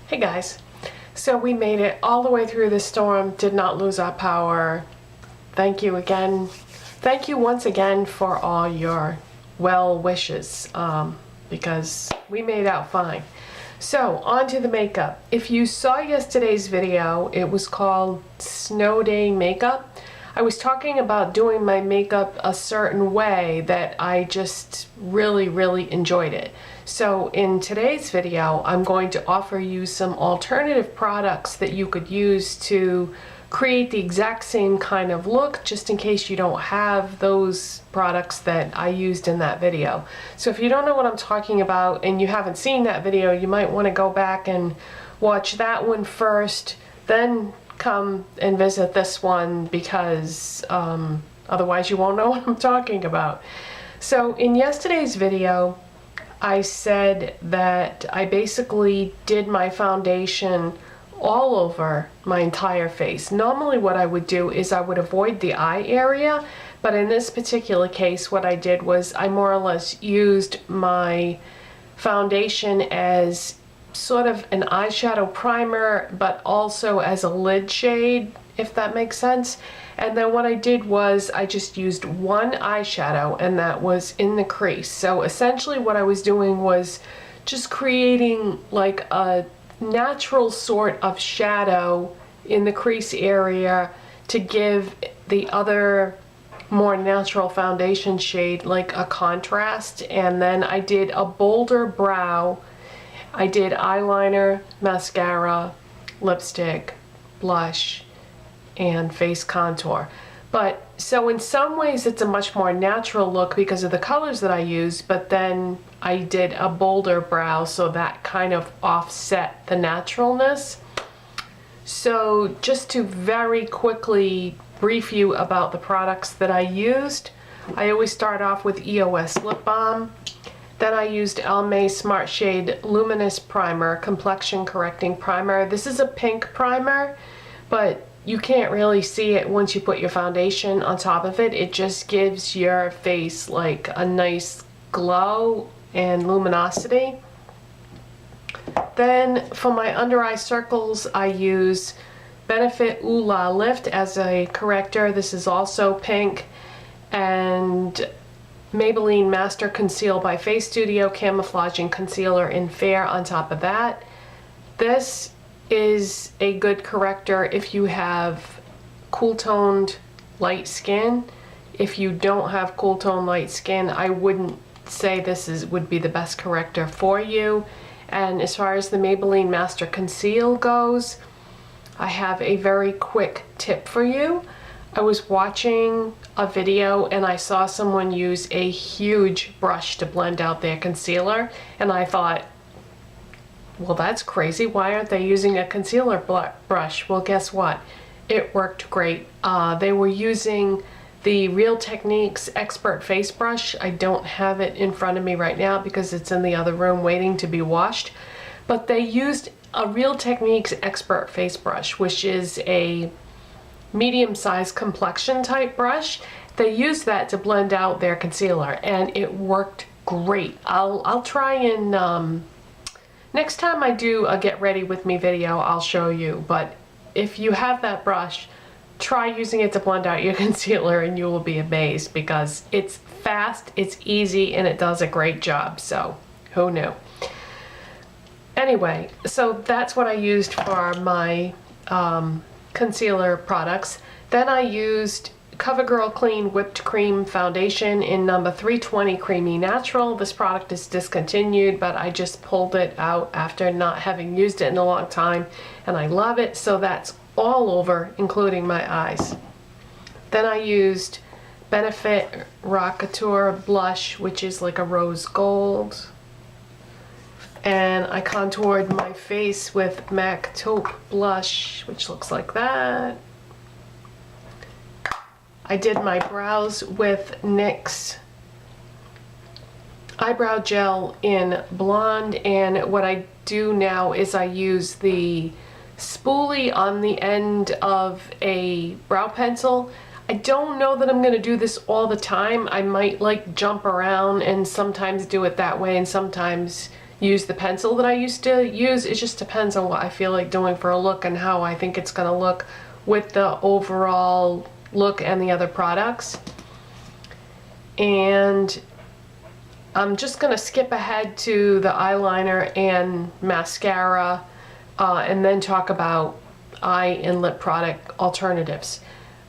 Hey guys, so we made it all the way through the storm, did not lose our power. Thank you again. Thank you once again for all your well wishes, because we made out fine. So on to the makeup. If you saw yesterday's video, it was called Snow Day Makeup. I was talking about doing my makeup a certain way that I just really enjoyed it. So in today's video, I'm going to offer you some alternative products that you could use to create the exact same kind of look, just in case you don't have those products that I used in that video. So if you don't know what I'm talking about and you haven't seen that video, you might want to go back and watch that one first, then come and visit this one, because otherwise you won't know what I'm talking about. So in yesterday's video, I said that I basically did my foundation all over my entire face. Normally what I would do is I would avoid the eye area, but in this particular case what I did was I more or less used my foundation as sort of an eyeshadow primer, but also as a lid shade, if that makes sense. And then what I did was I just used one eyeshadow, and that was in the crease. So essentially what I was doing was just creating like a natural sort of shadow in the crease area to give the other more natural foundation shade like a contrast. And then I did a bolder brow. I did eyeliner, mascara, lipstick, blush, and face contour. But so in some ways it's a much more natural look because of the colors that I used, but then I did a bolder brow, so that kind of offset the naturalness. So just to very quickly brief you about the products that I used, I always start off with EOS lip balm. Then I used Almay SmartShade Luminous Primer, Complexion Correcting Primer. This is a pink primer, but you can't really see it once you put your foundation on top of it. It just gives your face like a nice glow and luminosity. Then for my under eye circles, I use Benefit Ooh La Lift as a corrector. This is also pink. And Maybelline Master Conceal by FaceStudio Camouflaging Concealer in Fair on top of that. This is a good corrector if you have cool toned light skin. If you don't have cool toned light skin, I wouldn't say this would be the best corrector for you. And as far as the Maybelline Master Conceal goes, I have a very quick tip for you. I was watching a video and I saw someone use a huge brush to blend out their concealer, and I thought, well, that's crazy. Why aren't they using a concealer brush? Well, guess what? It worked great. They were using the Real Techniques Expert Face Brush. I don't have it in front of me right now because it's in the other room waiting to be washed. But they used a Real Techniques Expert Face Brush, which is a medium-sized complexion type brush. They used that to blend out their concealer, and it worked great. I'll try and next time I do a get ready with me video, I'll show you. But if you have that brush, try using it to blend out your concealer and you will be amazed, because it's fast, it's easy, and it does a great job. So who knew? Anyway, so that's what I used for my concealer products. Then I used CoverGirl Clean Whipped Creme Foundation in number 320 Creamy Natural. This product is discontinued, but I just pulled it out after not having used it in a long time, and I love it. So that's all over, including my eyes. Then I used Benefit Rockateur Blush, which is like a rose gold. And I contoured my face with MAC Taupe Blush, which looks like that. I did my brows with NYX Eyebrow Gel in Blonde, and what I do now is I use the spoolie on the end of a brow pencil. I don't know that I'm going to do this all the time. I might like jump around and sometimes do it that way and sometimes use the pencil that I used to use. It just depends on what I feel like doing for a look and how I think it's gonna look with the overall look and the other products. And I'm just gonna skip ahead to the eyeliner and mascara and then talk about eye and lip product alternatives.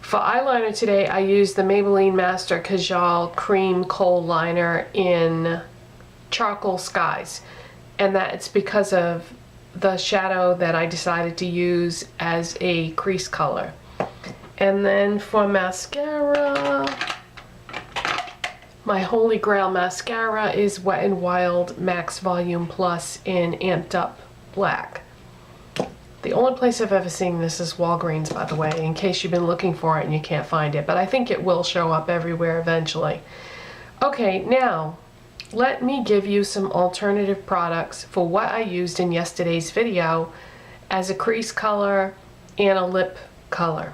For eyeliner today, I used the Maybelline Master Conceal Cream Kohl Liner in Charcoal Skies, and that's because of the shadow that I decided to use as a crease color. And then for mascara, my holy grail mascara is Wet n Wild Max Volume Plus in Amped Up Black. The only place I've ever seen this is Walgreens, by the way, in case you've been looking for it and you can't find it, but I think it will show up everywhere eventually. Okay, now let me give you some alternative products for what I used in yesterday's video as a crease color and a lip color.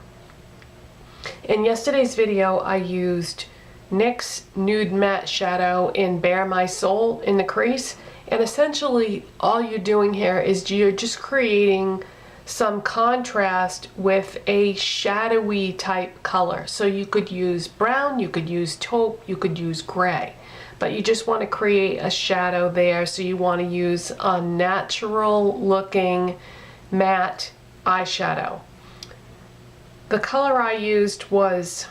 In yesterday's video, I used NYX Nude Matte Shadow in Bare My Soul in the crease, and essentially all you're doing here is you're just creating some contrast with a shadowy type color. So you could use brown, you could use taupe, you could use gray, but you just want to create a shadow there, so you want to use a natural looking matte eyeshadow. The color I used was,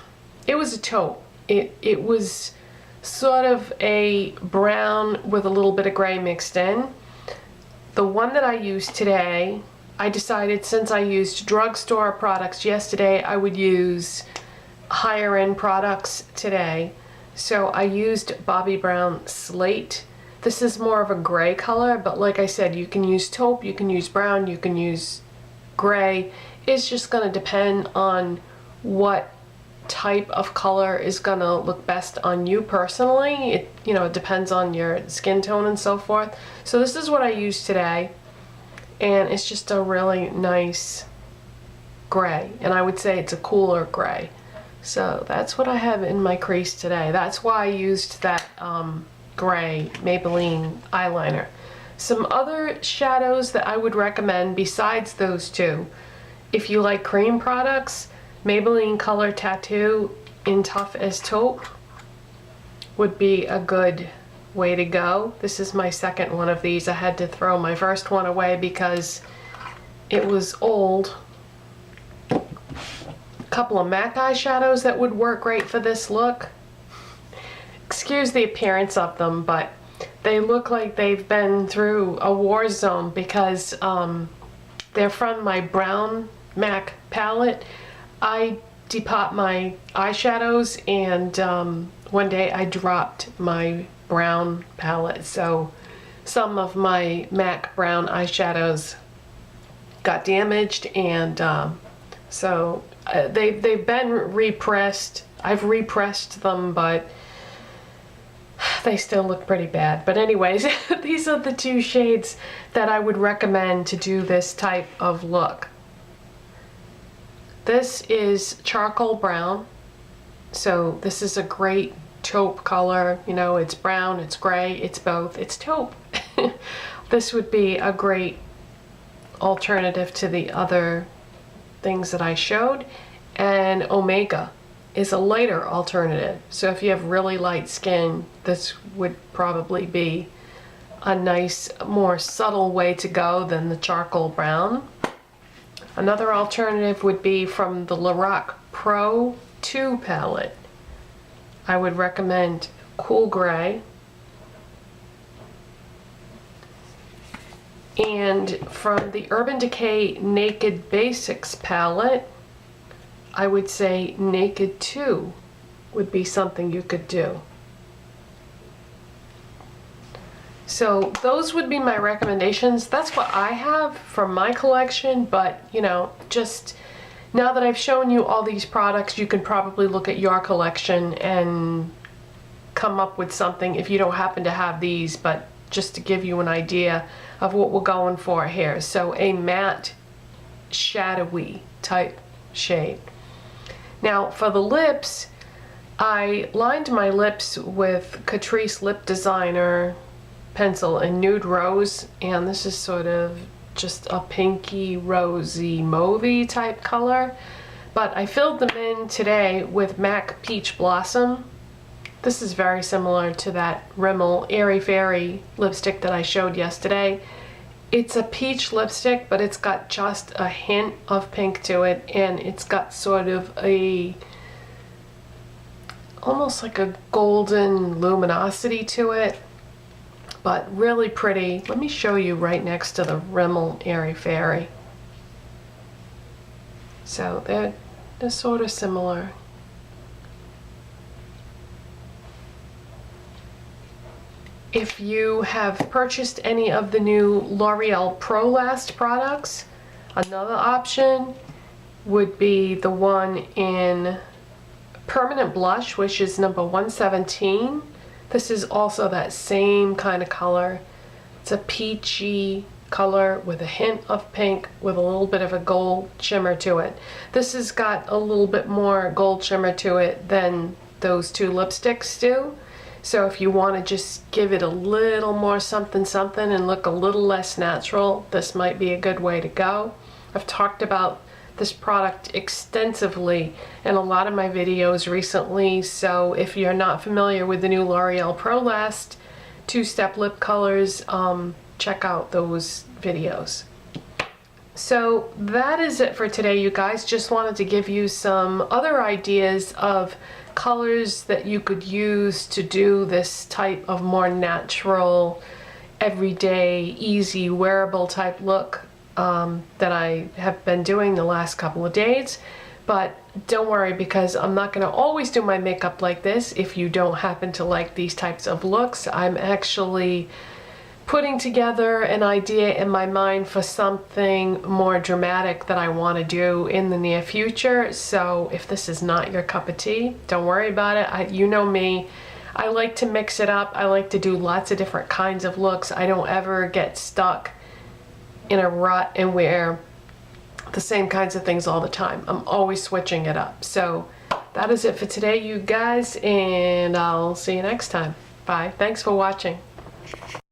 it was a taupe. It was sort of a brown with a little bit of gray mixed in. The one that I used today, I decided since I used drugstore products yesterday, I would use higher end products today. So I used Bobbi Brown Slate. This is more of a gray color, but like I said, you can use taupe, you can use brown, you can use gray. It's just gonna depend on what type of color is gonna look best on you personally. It, you know, it depends on your skin tone and so forth. So this is what I used today, and it's just a really nice gray, and I would say it's a cooler gray. So that's what I have in my crease today. That's why I used that gray Maybelline eyeliner. Some other shadows that I would recommend besides those two, if you like cream products, Maybelline Color Tattoo in Tough as Taupe would be a good way to go. This is my second one of these. I had to throw my first one away because it was old. A couple of MAC eyeshadows that would work great for this look. Excuse the appearance of them, but they look like they've been through a war zone because they're from my brown MAC palette. I depot my eyeshadows, and one day I dropped my brown palette, so some of my MAC brown eyeshadows got damaged, and so they've been repressed. I've repressed them, but they still look pretty bad. But anyways, these are the two shades that I would recommend to do this type of look. This is charcoal brown, so this is a great taupe color. You know, it's brown, it's gray, it's both, it's taupe. This would be a great alternative to the other things that I showed. And Omega is a lighter alternative, so if you have really light skin, this would probably be a nice, more subtle way to go than the charcoal brown. Another alternative would be from the Lorac Pro 2 palette. I would recommend Cool Gray. And from the Urban Decay Naked Basics palette, I would say Naked 2 would be something you could do. So those would be my recommendations. That's what I have from my collection, but you know, just now that I've shown you all these products, you can probably look at your collection and come up with something if you don't happen to have these, but just to give you an idea of what we're going for here. So a matte shadowy type shade. Now for the lips, I lined my lips with Catrice Lip Designer pencil in Nude Rose, and this is sort of just a pinky, rosy, mauvey type color. But I filled them in today with MAC Peach Blossom. This is very similar to that Rimmel Airy Fairy lipstick that I showed yesterday. It's a peach lipstick, but it's got just a hint of pink to it, and it's got sort of a almost like a golden luminosity to it, but really pretty. Let me show you right next to the Rimmel Airy Fairy. So they're sort of similar. If you have purchased any of the new L'Oreal Pro Last products, another option would be the one in Permanent Blush, which is number 117. This is also that same kind of color. It's a peachy color with a hint of pink with a little bit of a gold shimmer to it. This has got a little bit more gold shimmer to it than those two lipsticks do. So if you want to just give it a little more something something and look a little less natural, this might be a good way to go. I've talked about this product extensively in a lot of my videos recently, so if you're not familiar with the new L'Oreal Pro Last two-step lip colors, check out those videos. So that is it for today, you guys. Just wanted to give you some other ideas of colors that you could use to do this type of more natural, everyday, easy, wearable type look that I have been doing the last couple of days. But don't worry, because I'm not going to always do my makeup like this. If you don't happen to like these types of looks, I'm actually putting together an idea in my mind for something more dramatic that I want to do in the near future. So if this is not your cup of tea, don't worry about it. You know me, I like to mix it up. I like to do lots of different kinds of looks. I don't ever get stuck in a rut and wear the same kinds of things all the time. I'm always switching it up. So that is it for today, you guys, and I'll see you next time. Bye. Thanks for watching.